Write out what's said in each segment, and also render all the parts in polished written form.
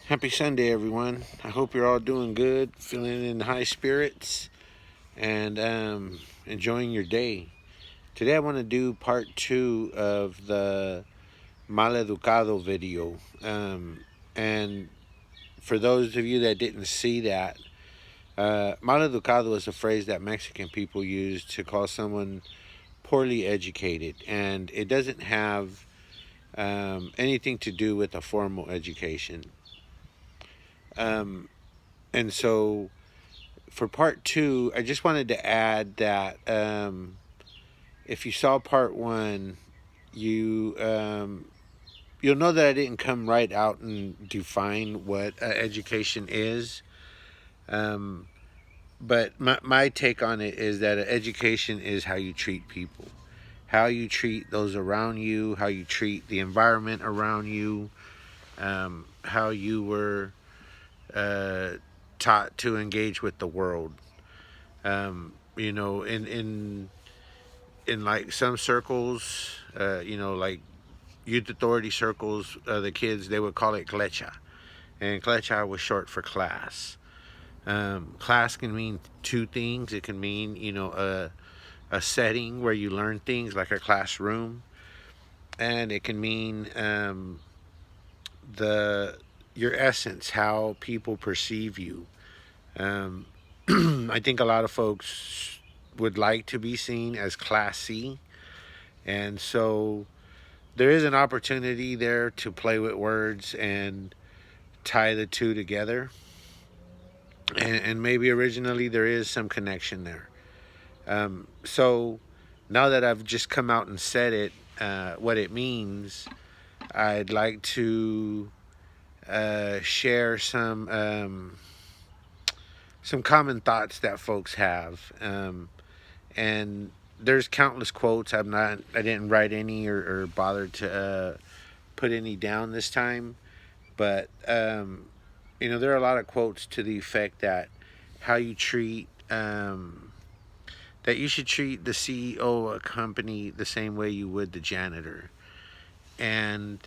Happy Sunday, everyone. I hope you're all doing good, feeling in high spirits, and enjoying your day. Today, I want to do part two of the Mal Educado video. And for those of you that didn't see that, Mal Educado is a phrase that Mexican people use to call someone poorly educated, and it doesn't have anything to do with a formal education. Um, and so for part two, I just wanted to add that if you saw part one, you you'll know that I didn't come right out and define what education is. Um, but my take on it is that education is how you treat people, how you treat those around you, how you treat the environment around you, how you were uh, taught to engage with the world. In like some circles, like youth authority circles, the kids they would call it klecha, and klecha was short for class. Class can mean two things. It can mean a setting where you learn things like a classroom, and it can mean the your essence, how people perceive you. Um, I think a lot of folks would like to be seen as classy, and so there is an opportunity there to play with words and tie the two together. And maybe originally there is some connection there. So now that I've just come out and said it, what it means, I'd like to share some common thoughts that folks have. And there's countless quotes. I didn't write any or bother to put any down this time. But there are a lot of quotes to the effect that how you treat that you should treat the CEO of a company the same way you would the janitor. And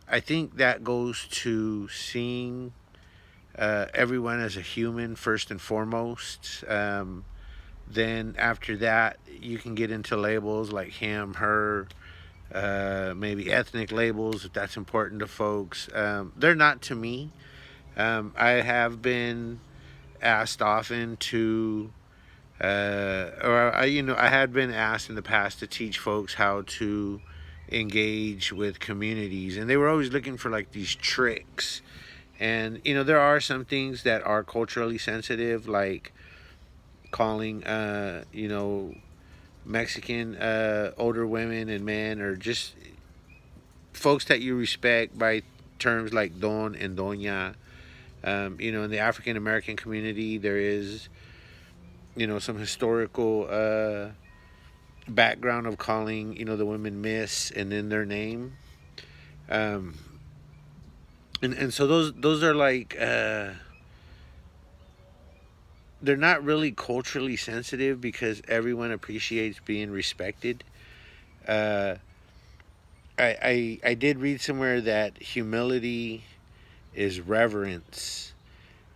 I think that goes to seeing everyone as a human first and foremost. Then after that, you can get into labels like him, her, maybe ethnic labels if that's important to folks. They're not to me. I have been asked often to, I had been asked in the past to teach folks how to engage with communities, and they were always looking for like these tricks. And there are some things that are culturally sensitive, like calling, Mexican older women and men, or just folks that you respect by terms like don and doña. In the African American community, there is, some historical background of calling, the women Miss and then their name. Um, and so those are like they're not really culturally sensitive because everyone appreciates being respected. Uh, I did read somewhere that humility is reverence,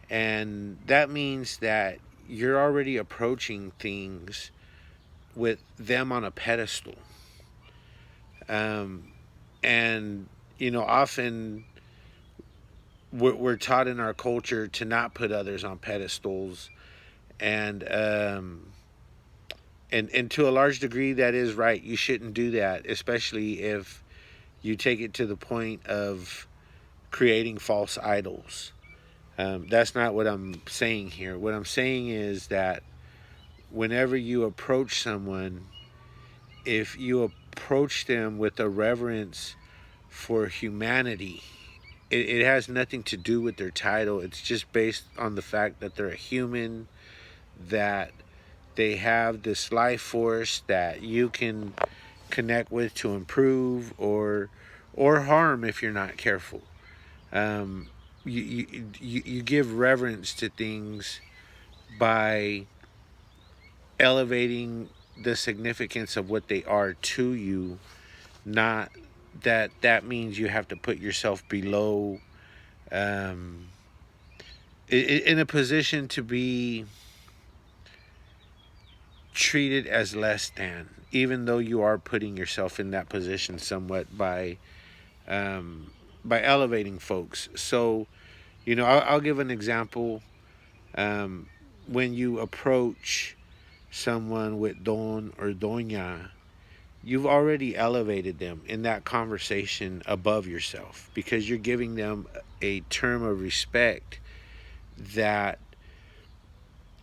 and that means that you're already approaching things with them on a pedestal. Um, and often we're taught in our culture to not put others on pedestals, and and to a large degree that is right. You shouldn't do that, especially if you take it to the point of creating false idols. That's not what I'm saying here. What I'm saying is that whenever you approach someone, if you approach them with a reverence for humanity, it has nothing to do with their title. It's just based on the fact that they're a human, that they have this life force that you can connect with to improve or harm if you're not careful. Um, you give reverence to things by elevating the significance of what they are to you, not that means you have to put yourself below um, in a position to be treated as less than, even though you are putting yourself in that position somewhat by elevating folks. So, I'll give an example. Um, when you approach someone with don or doña, you've already elevated them in that conversation above yourself because you're giving them a term of respect that,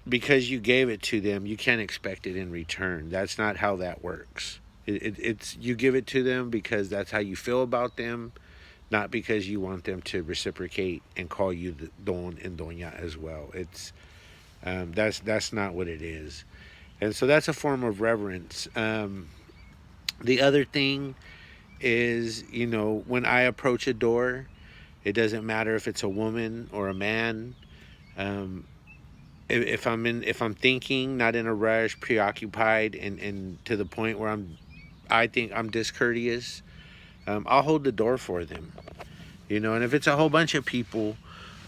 because you gave it to them, you can't expect it in return. That's not how that works. It's you give it to them because that's how you feel about them, not because you want them to reciprocate and call you the don and doña as well. That's not what it is, and so that's a form of reverence. The other thing is, when I approach a door, it doesn't matter if it's a woman or a man. Um, if I'm thinking, not in a rush, preoccupied, and to the point where I think I'm discourteous, I'll hold the door for them. And if it's a whole bunch of people,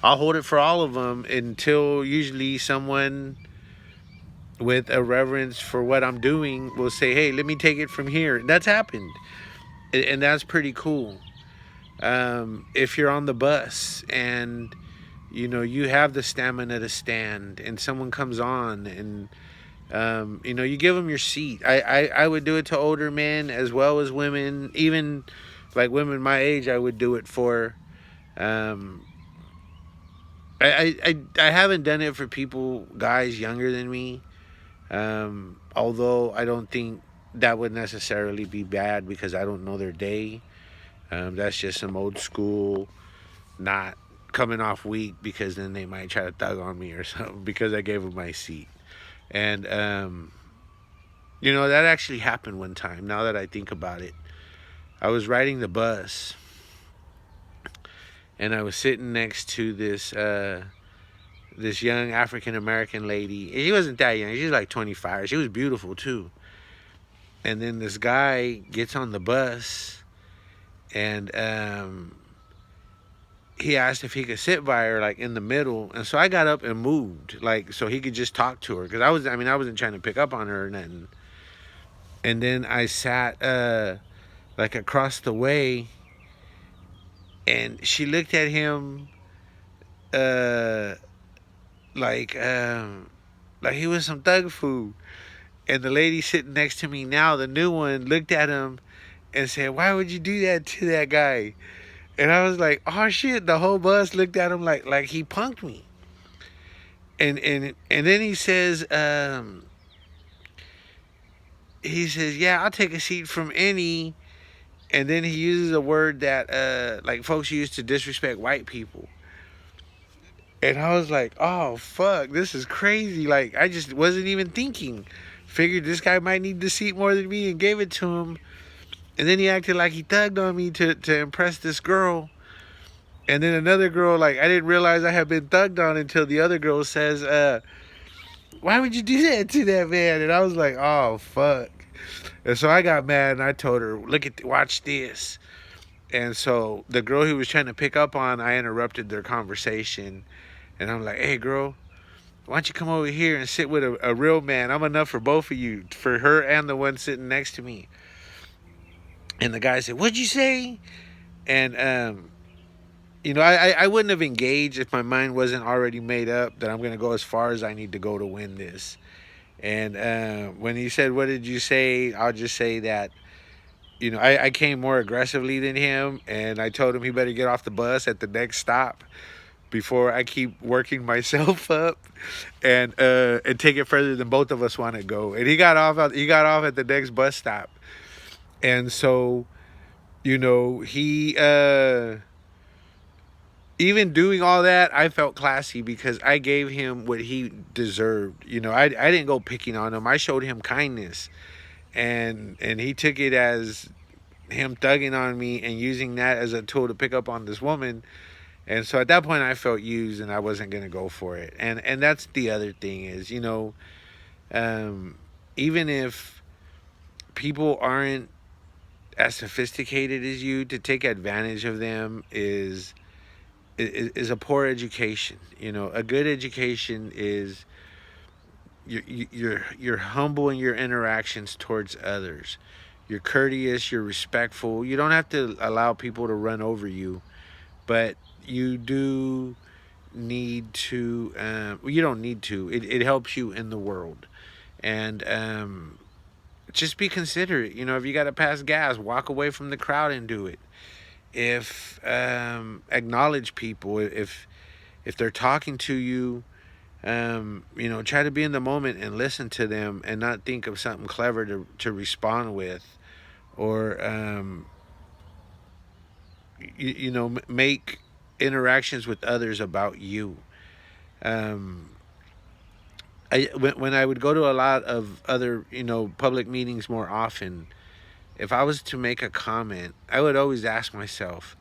I'll hold it for all of them until usually someone with a reverence for what I'm doing will say, "Hey, let me take it from here." That's happened, and that's pretty cool. If you're on the bus and you have the stamina to stand, and someone comes on and you give them your seat. I would do it to older men as well as women, even like women my age. I would do it for. Um, I haven't done it for people, guys younger than me. Although I don't think that would necessarily be bad because I don't know their day. That's just some old school, not coming off weak because then they might try to thug on me or something because I gave them my seat. And that actually happened one time. Now that I think about it, I was riding the bus and I was sitting next to this young African American lady. She wasn't that young. She was like 25. She was beautiful too. And then this guy gets on the bus and he asked if he could sit by her like in the middle, and so I got up and moved like so he could just talk to her because I wasn't trying to pick up on her or nothing. And then I sat like across the way, and she looked at him uh, like like he was some thug food. And the lady sitting next to me now, the new one, looked at him and said, "Why would you do that to that guy?" And I was like, "Oh shit!" The whole bus looked at him like he punked me. And then he says, "Yeah, I'll take a seat from any." And then he uses a word that like folks use to disrespect white people. And I was like, "Oh fuck, this is crazy!" Like I just wasn't even thinking. Figured this guy might need the seat more than me and gave it to him. And then he acted like he thugged on me to impress this girl. And then another girl, like I didn't realize I had been thugged on until the other girl says, "Why would you do that to that man?" And I was like, "Oh fuck." And so I got mad and I told her, watch this. And so the girl who was trying to pick up on, I interrupted their conversation. And I'm like, "Hey girl, why don't you come over here and sit with a real man? I'm enough for both of you, for her and the one sitting next to me." And the guy said, "What'd you say?" And I wouldn't have engaged if my mind wasn't already made up that I'm going to go as far as I need to go to win this. And when he said, "What did you say?" I'll just say that, I came more aggressively than him, and I told him he better get off the bus at the next stop before I keep working myself up and take it further than both of us want to go. And he got off. He got off at the next bus stop, and so he even doing all that, I felt classy because I gave him what he deserved. I didn't go picking on him. I showed him kindness, and he took it as him thugging on me and using that as a tool to pick up on this woman. And so at that point, I felt used, and I wasn't gonna go for it. And that's the other thing is, even if people aren't as sophisticated as you, to take advantage of them is a poor education. You know, a good education is you're humble in your interactions towards others. You're courteous. You're respectful. You don't have to allow people to run over you, but you do need to. Well, you don't need to. It helps you in the world, and just be considerate. You know, if you got to pass gas, walk away from the crowd and do it. If acknowledge people. If they're talking to you, you know, try to be in the moment and listen to them and not think of something clever to respond with, or you know, make interactions with others about you. Um, when I would go to a lot of other, you know, public meetings more often, if I was to make a comment, I would always ask myself,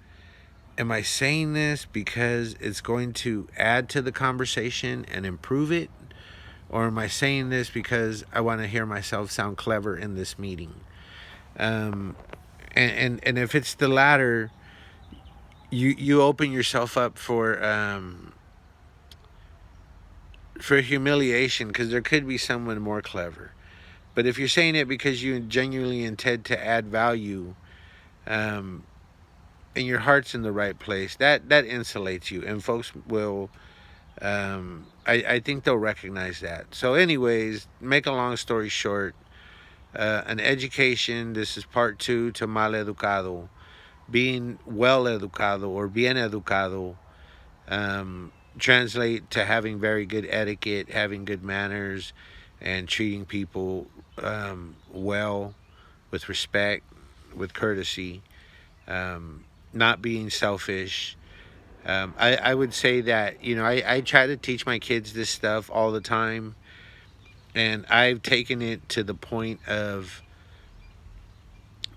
am I saying this because it's going to add to the conversation and improve it? Or am I saying this because I want to hear myself sound clever in this meeting? Um, and if it's the latter, you open yourself up for humiliation, because there could be someone more clever. But if you're saying it because you genuinely intend to add value, um, and your heart's in the right place, that insulates you, and folks will. I think they'll recognize that. So, anyways, make a long story short, an education. This is part two to mal educado. Being well educado or bien educado translate to having very good etiquette, having good manners, and treating people well, with respect, with courtesy, not being selfish. I would say that, you know, I try to teach my kids this stuff all the time, and I've taken it to the point of,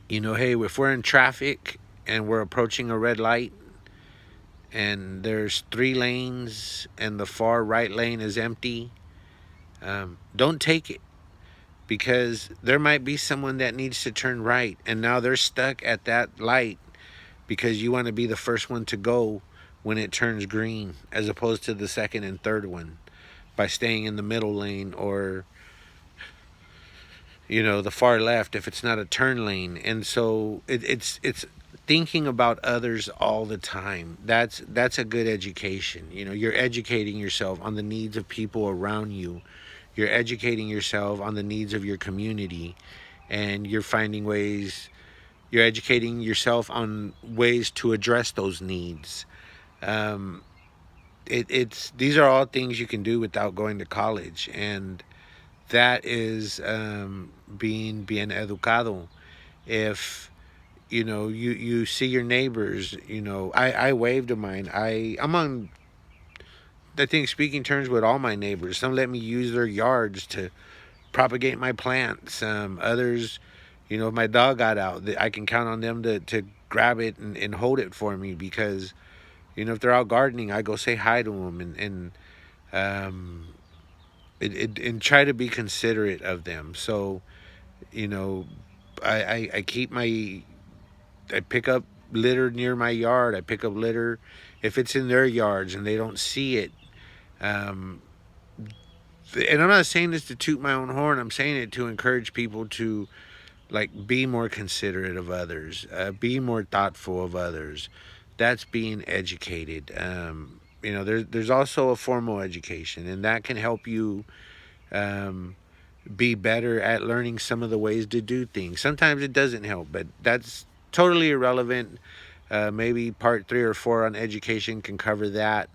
you know, hey, if we're in traffic and we're approaching a red light and there's 3 lanes and the far right lane is empty, don't take it, because there might be someone that needs to turn right and now they're stuck at that light because you want to be the first one to go when it turns green, as opposed to the second and third one, by staying in the middle lane, or, you know, the far left if it's not a turn lane. And so it's thinking about others all the time. That's a good education. You know, you're educating yourself on the needs of people around you. You're educating yourself on the needs of your community, and you're finding ways. You're educating yourself on ways to address those needs. Um, it's these are all things you can do without going to college, and that is being bien educado. If you know, you see your neighbors, you know, I wave to mine. I'm on, I think, speaking terms with all my neighbors. Some let me use their yards to propagate my plants. Others, you know, if my dog got out, I can count on them to grab it and hold it for me, because, you know, if they're out gardening, I go say hi to them, and um, and try to be considerate of them. So, you know, I keep my, I pick up litter near my yard. I pick up litter if it's in their yards and they don't see it. Um, and I'm not saying this to toot my own horn. I'm saying it to encourage people to, like, be more considerate of others, be more thoughtful of others. That's being educated. You know, there's also a formal education, and that can help you um, be better at learning some of the ways to do things. Sometimes it doesn't help, but that's totally irrelevant. Maybe part 3 or 4 on education can cover that.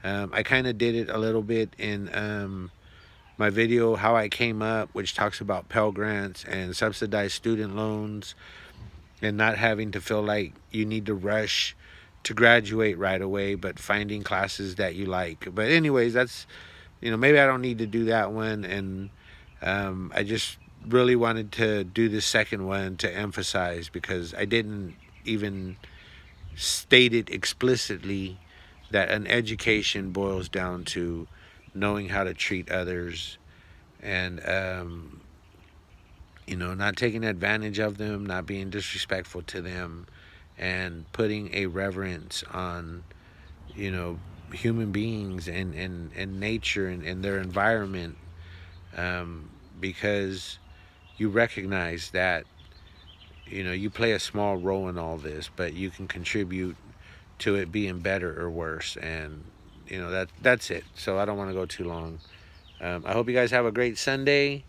I kind of did it a little bit in my video, How I Came Up, which talks about Pell Grants and subsidized student loans, and not having to feel like you need to rush to graduate right away, but finding classes that you like. But anyways, that's, you know, maybe I don't need to do that one. And I just really wanted to do this second one to emphasize, because I didn't even state it explicitly, that an education boils down to knowing how to treat others, and you know, not taking advantage of them, not being disrespectful to them, and putting a reverence on you know, human beings and nature and their environment, because you recognize that, you know, you play a small role in all this, but you can contribute to it being better or worse. And you know, that's it. So I don't want to go too long. I hope you guys have a great Sunday.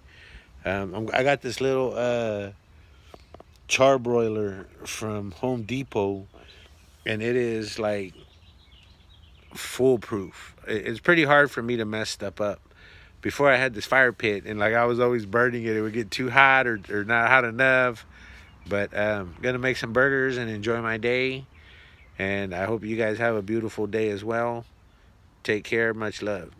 I got this little charbroiler from Home Depot, and it is like foolproof. It's pretty hard for me to mess stuff up. Before I had this fire pit, and like I was always burning it, it would get too hot or not hot enough. But gonna make some burgers and enjoy my day. And I hope you guys have a beautiful day as well. Take care. Much love.